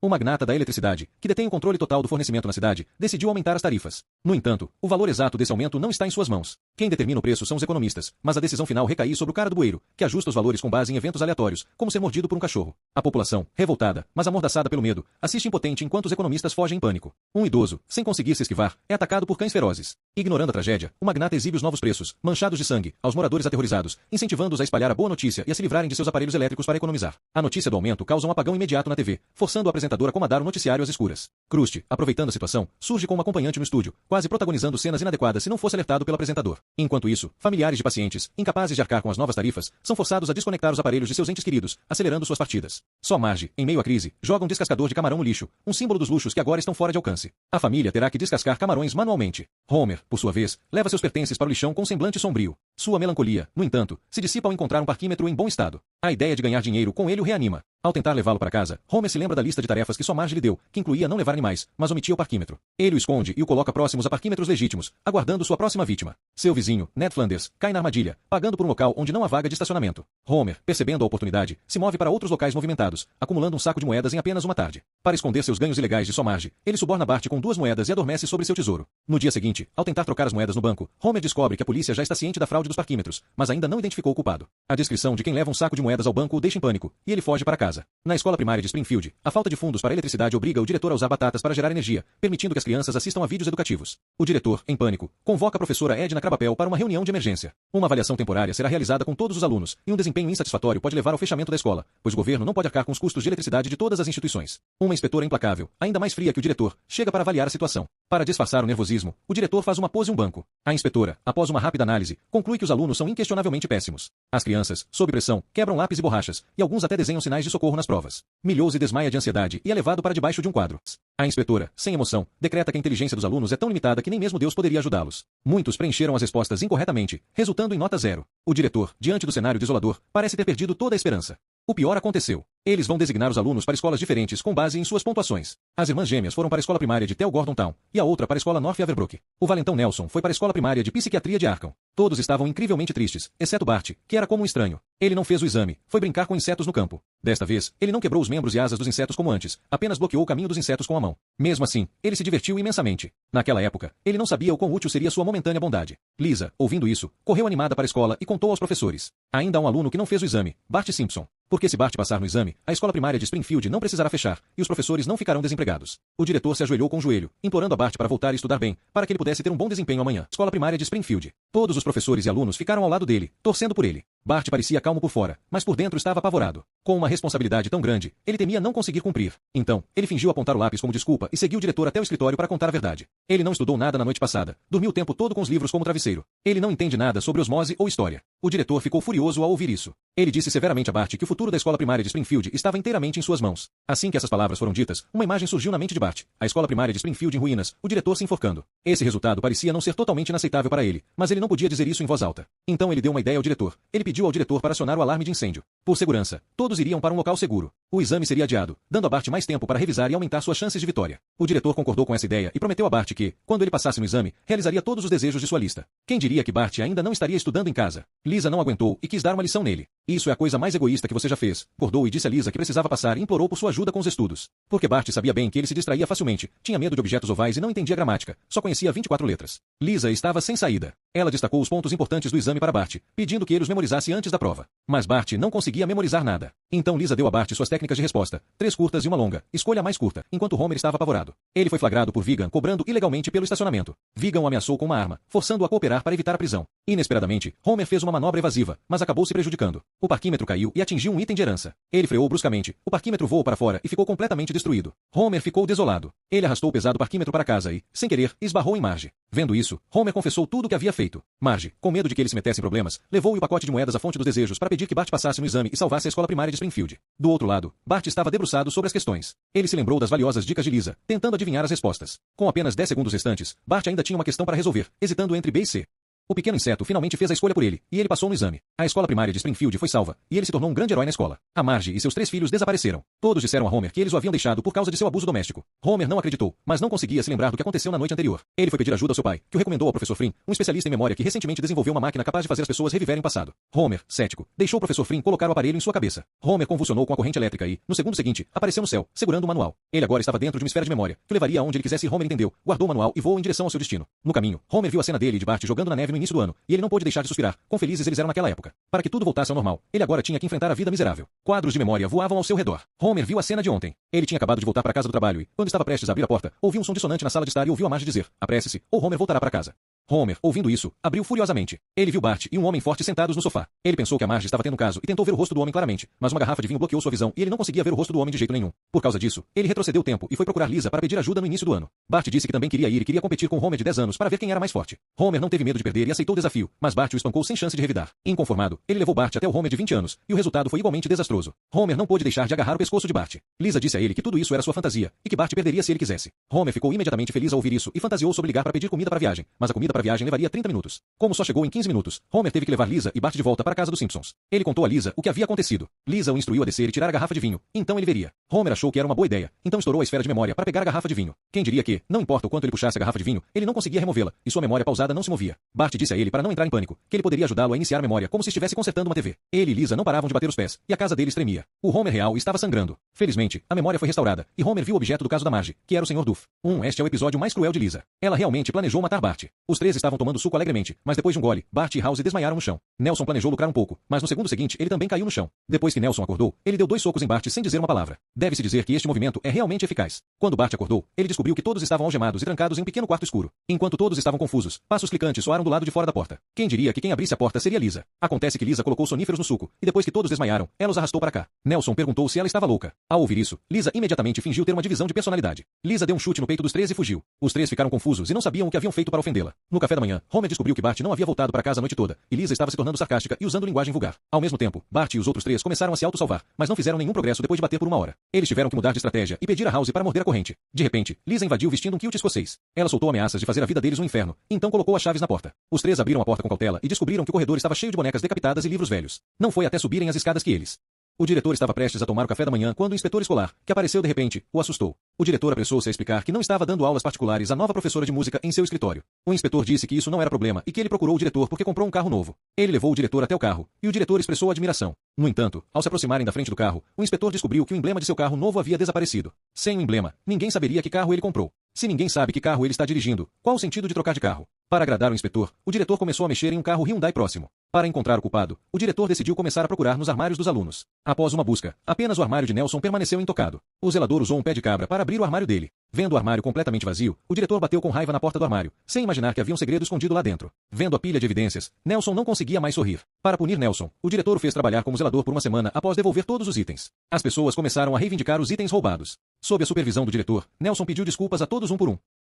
O magnata da eletricidade, que detém o controle total do fornecimento na cidade, decidiu aumentar as tarifas. No entanto, o valor exato desse aumento não está em suas mãos. Quem determina o preço são os economistas, mas a decisão final recai sobre o cara do bueiro, que ajusta os valores com base em eventos aleatórios, como ser mordido por um cachorro. A população, revoltada, mas amordaçada pelo medo, assiste impotente enquanto os economistas fogem em pânico. Um idoso, sem conseguir se esquivar, é atacado por cães ferozes. Ignorando a tragédia, o magnata exibe os novos preços, manchados de sangue, aos moradores aterrorizados, incentivando-os a espalhar a boa notícia e a se livrarem de seus aparelhos elétricos para economizar. A notícia do aumento causa um apagão imediato na TV, forçando o apresentador a comandar o noticiário às escuras. Krusty, aproveitando a situação, surge com um acompanhante no estúdio, quase protagonizando cenas inadequadas se não fosse alertado pelo apresentador. Enquanto isso, familiares de pacientes, incapazes de arcar com as novas tarifas, são forçados a desconectar os aparelhos de seus entes queridos, acelerando suas partidas. Só Marge, em meio à crise, joga um descascador de camarão no lixo, um símbolo dos luxos que agora estão fora de alcance. A família terá que descascar camarões manualmente. Homer, por sua vez, leva seus pertences para o lixão com um semblante sombrio. Sua melancolia, no entanto, se dissipa ao encontrar um parquímetro em bom estado. A ideia de ganhar dinheiro com ele o reanima. Ao tentar levá-lo para casa, Homer se lembra da lista de tarefas que só Marge lhe deu, que incluía não levar animais, mas omitia o parquímetro. Ele o esconde e o coloca próximos a parquímetros legítimos, aguardando sua próxima vítima. Seu vizinho, Ned Flanders, cai na armadilha, pagando por um local onde não há vaga de estacionamento. Homer, percebendo a oportunidade, se move para outros locais movimentados, acumulando um saco de moedas em apenas uma tarde. Para esconder seus ganhos ilegais de só Marge, ele suborna Bart com 2 moedas e adormece sobre seu tesouro. No dia seguinte, ao tentar trocar as moedas no banco, Homer descobre que a polícia já está ciente da fraude dos parquímetros, mas ainda não identificou o culpado. A descrição de quem leva um saco de moedas ao banco o deixa em pânico, e ele foge para casa. Na escola primária de Springfield, a falta de fundos para eletricidade obriga o diretor a usar batatas para gerar energia, permitindo que as crianças assistam a vídeos educativos. O diretor, em pânico, convoca a professora Edna Krabappel para uma reunião de emergência. Uma avaliação temporária será realizada com todos os alunos, e um desempenho insatisfatório pode levar ao fechamento da escola, pois o governo não pode arcar com os custos de eletricidade de todas as instituições. Uma inspetora implacável, ainda mais fria que o diretor, chega para avaliar a situação. Para disfarçar o nervosismo, o diretor faz uma pose em um banco. A inspetora, após uma rápida análise, conclui que os alunos são inquestionavelmente péssimos. As crianças, sob pressão, quebram lápis e borrachas, e alguns até desenham sinais de socorro nas provas. Milhouse desmaia de ansiedade e é levado para debaixo de um quadro. A inspetora, sem emoção, decreta que a inteligência dos alunos é tão limitada que nem mesmo Deus poderia ajudá-los. Muitos preencheram as respostas incorretamente, resultando em nota 0. O diretor, diante do cenário desolador, parece ter perdido toda a esperança. O pior aconteceu. Eles vão designar os alunos para escolas diferentes com base em suas pontuações. As irmãs gêmeas foram para a escola primária de Tel Gordon Town, e a outra para a escola North Averbrook. O valentão Nelson foi para a escola primária de psiquiatria de Arkham. Todos estavam incrivelmente tristes, exceto Bart, que era como um estranho. Ele não fez o exame, foi brincar com insetos no campo. Desta vez, ele não quebrou os membros e asas dos insetos como antes, apenas bloqueou o caminho dos insetos com a mão. Mesmo assim, ele se divertiu imensamente. Naquela época, ele não sabia o quão útil seria sua momentânea bondade. Lisa, ouvindo isso, correu animada para a escola e contou aos professores. Ainda há um aluno que não fez o exame, Bart Simpson. Porque se Bart passar no exame, a escola primária de Springfield não precisará fechar, e os professores não ficarão desempregados. O diretor se ajoelhou com o joelho, implorando a Bart para voltar e estudar bem, para que ele pudesse ter um bom desempenho amanhã. Escola primária de Springfield. Todos os professores e alunos ficaram ao lado dele, torcendo por ele. Bart parecia calmo por fora, mas por dentro estava apavorado. Com uma responsabilidade tão grande, ele temia não conseguir cumprir. Então, ele fingiu apontar o lápis como desculpa e seguiu o diretor até o escritório para contar a verdade. Ele não estudou nada na noite passada, dormiu o tempo todo com os livros como travesseiro. Ele não entende nada sobre osmose ou história. O diretor ficou furioso ao ouvir isso. Ele disse severamente a Bart que o futuro da escola primária de Springfield estava inteiramente em suas mãos. Assim que essas palavras foram ditas, uma imagem surgiu na mente de Bart. A escola primária de Springfield em ruínas, o diretor se enforcando. Esse resultado parecia não ser totalmente inaceitável para ele, mas ele não podia dizer isso em voz alta. Então ele deu uma ideia ao diretor. Ele pediu ao diretor para acionar o alarme de incêndio. Por segurança, todos iriam para um local seguro. O exame seria adiado, dando a Bart mais tempo para revisar e aumentar suas chances de vitória. O diretor concordou com essa ideia e prometeu a Bart que, quando ele passasse no exame, realizaria todos os desejos de sua lista. Quem diria que Bart ainda não estaria estudando em casa? Lisa não aguentou e quis dar uma lição nele. Isso é a coisa mais egoísta que você já fez. Acordou e disse a Lisa que precisava passar e implorou por sua ajuda com os estudos. Porque Bart sabia bem que ele se distraía facilmente, tinha medo de objetos ovais e não entendia gramática, só conhecia 24 letras. Lisa estava sem saída. Ela destacou os pontos importantes do exame para Bart, pedindo que ele os memorizasse antes da prova. Mas Bart não conseguia memorizar nada. Então Lisa deu a Bart suas técnicas de resposta, 3 curtas e uma longa, escolha a mais curta, enquanto Homer estava apavorado. Ele foi flagrado por Vigan cobrando ilegalmente pelo estacionamento. Vigan o ameaçou com uma arma, forçando-o a cooperar para evitar a prisão. Inesperadamente, Homer fez uma manobra evasiva, mas acabou se prejudicando. O parquímetro caiu e atingiu um item de herança. Ele freou bruscamente, o parquímetro voou para fora e ficou completamente destruído. Homer ficou desolado. Ele arrastou o pesado parquímetro para casa e, sem querer, esbarrou em Marge. Vendo isso, Homer confessou tudo o que havia feito. Marge, com medo de que ele se metesse em problemas, levou-o o pacote de moedas à fonte dos desejos para pedir que Bart passasse no exame e salvasse a escola primária de Springfield. Do outro lado, Bart estava debruçado sobre as questões. Ele se lembrou das valiosas dicas de Lisa, tentando adivinhar as respostas. Com apenas 10 segundos restantes, Bart ainda tinha uma questão para resolver, hesitando entre B e C. O pequeno inseto finalmente fez a escolha por ele, e ele passou no exame. A escola primária de Springfield foi salva, e ele se tornou um grande herói na escola. A Marge e seus 3 filhos desapareceram. Todos disseram a Homer que eles o haviam deixado por causa de seu abuso doméstico. Homer não acreditou, mas não conseguia se lembrar do que aconteceu na noite anterior. Ele foi pedir ajuda ao seu pai, que o recomendou ao professor Flynn, um especialista em memória que recentemente desenvolveu uma máquina capaz de fazer as pessoas reviverem o passado. Homer, cético, deixou o professor Flynn colocar o aparelho em sua cabeça. Homer convulsionou com a corrente elétrica e, no segundo seguinte, apareceu no céu, segurando o manual. Ele agora estava dentro de uma esfera de memória, que levaria aonde ele quisesse e Homer entendeu, guardou o manual e voou em direção ao seu destino. No caminho, Homer viu a cena dele e de Bart jogando na neve no início do ano, e ele não pôde deixar de suspirar, quão felizes eles eram naquela época. Para que tudo voltasse ao normal, ele agora tinha que enfrentar a vida miserável. Quadros de memória voavam ao seu redor. Homer viu a cena de ontem. Ele tinha acabado de voltar para casa do trabalho e, quando estava prestes a abrir a porta, ouviu um som dissonante na sala de estar e ouviu a Marge dizer: apresse-se, ou Homer voltará para casa. Homer, ouvindo isso, abriu furiosamente. Ele viu Bart e um homem forte sentados no sofá. Ele pensou que a Marge estava tendo um caso e tentou ver o rosto do homem claramente, mas uma garrafa de vinho bloqueou sua visão e ele não conseguia ver o rosto do homem de jeito nenhum. Por causa disso, ele retrocedeu o tempo e foi procurar Lisa para pedir ajuda no início do ano. Bart disse que também queria ir e queria competir com Homer de 10 anos para ver quem era mais forte. Homer não teve medo de perder e aceitou o desafio, mas Bart o espancou sem chance de revidar. Inconformado, ele levou Bart até o Homer de 20 anos, e o resultado foi igualmente desastroso. Homer não pôde deixar de agarrar o pescoço de Bart. Lisa disse a ele que tudo isso era sua fantasia, e que Bart perderia se ele quisesse. Homer ficou imediatamente feliz ao ouvir isso e fantasiou sobre ligar para pedir comida para a viagem, mas a comida para a viagem levaria 30 minutos. Como só chegou em 15 minutos, Homer teve que levar Lisa e Bart de volta para a casa dos Simpsons. Ele contou a Lisa o que havia acontecido. Lisa o instruiu a descer e tirar a garrafa de vinho, então ele veria. Homer achou que era uma boa ideia, então estourou a esfera de memória para pegar a garrafa de vinho. Quem diria que, não importa o quanto ele puxasse a garrafa de vinho, ele não conseguia removê-la, e sua memória pausada não se movia. Bart disse a ele para não entrar em pânico, que ele poderia ajudá-lo a iniciar a memória como se estivesse consertando uma TV. Ele e Lisa não paravam de bater os pés, e a casa deles tremia. O Homer real estava sangrando. Felizmente, a memória foi restaurada, e Homer viu o objeto do caso da Marge, que era o Sr. Duff. Este é o episódio mais cruel de Lisa. Ela realmente planejou matar Bart. Os 3 estavam tomando suco alegremente, mas depois de um gole, Bart e House desmaiaram no chão. Nelson planejou lucrar um pouco, mas no segundo seguinte ele também caiu no chão. Depois que Nelson acordou, ele deu 2 socos em Bart sem dizer uma palavra. Deve-se dizer que este movimento é realmente eficaz. Quando Bart acordou, ele descobriu que todos estavam algemados e trancados em um pequeno quarto escuro. Enquanto todos estavam confusos, passos clicantes soaram do lado de fora da porta. Quem diria que quem abrisse a porta seria Lisa? Acontece que Lisa colocou soníferos no suco, e depois que todos desmaiaram, ela os arrastou para cá. Nelson perguntou se ela estava louca. Ao ouvir isso, Lisa imediatamente fingiu ter uma divisão de personalidade. Lisa deu um chute no peito dos 3 e fugiu. Os 3 ficaram confusos e não sabiam o que haviam feito para ofendê-la. No café da manhã, Homer descobriu que Bart não havia voltado para casa a noite toda, e Lisa estava se tornando sarcástica e usando linguagem vulgar. Ao mesmo tempo, Bart e os outros 3 começaram a se auto-salvar, mas não fizeram nenhum progresso depois de bater por 1 hora. Eles tiveram que mudar de estratégia e pedir a House para morder a corrente. De repente, Lisa invadiu vestindo um kilt escocês. Ela soltou ameaças de fazer a vida deles um inferno, então colocou as chaves na porta. Os 3 abriram a porta com cautela e descobriram que o corredor estava cheio de bonecas decapitadas e livros velhos. Não foi até subirem as escadas que eles. O diretor estava prestes a tomar o café da manhã quando o inspetor escolar, que apareceu de repente, o assustou. O diretor apressou-se a explicar que não estava dando aulas particulares à nova professora de música em seu escritório. O inspetor disse que isso não era problema e que ele procurou o diretor porque comprou um carro novo. Ele levou o diretor até o carro, e o diretor expressou admiração. No entanto, ao se aproximarem da frente do carro, o inspetor descobriu que o emblema de seu carro novo havia desaparecido. Sem o emblema, ninguém saberia que carro ele comprou. Se ninguém sabe que carro ele está dirigindo, qual o sentido de trocar de carro? Para agradar o inspetor, o diretor começou a mexer em um carro Hyundai próximo. Para encontrar o culpado, o diretor decidiu começar a procurar nos armários dos alunos. Após uma busca, apenas o armário de Nelson permaneceu intocado. O zelador usou um pé de cabra para abrir o armário dele. Vendo o armário completamente vazio, o diretor bateu com raiva na porta do armário, sem imaginar que havia um segredo escondido lá dentro. Vendo a pilha de evidências, Nelson não conseguia mais sorrir. Para punir Nelson, o diretor o fez trabalhar como zelador por 1 semana após devolver todos os itens. As pessoas começaram a reivindicar os itens roubados. Sob a supervisão do diretor, Nelson pediu desculpas a todos um por um.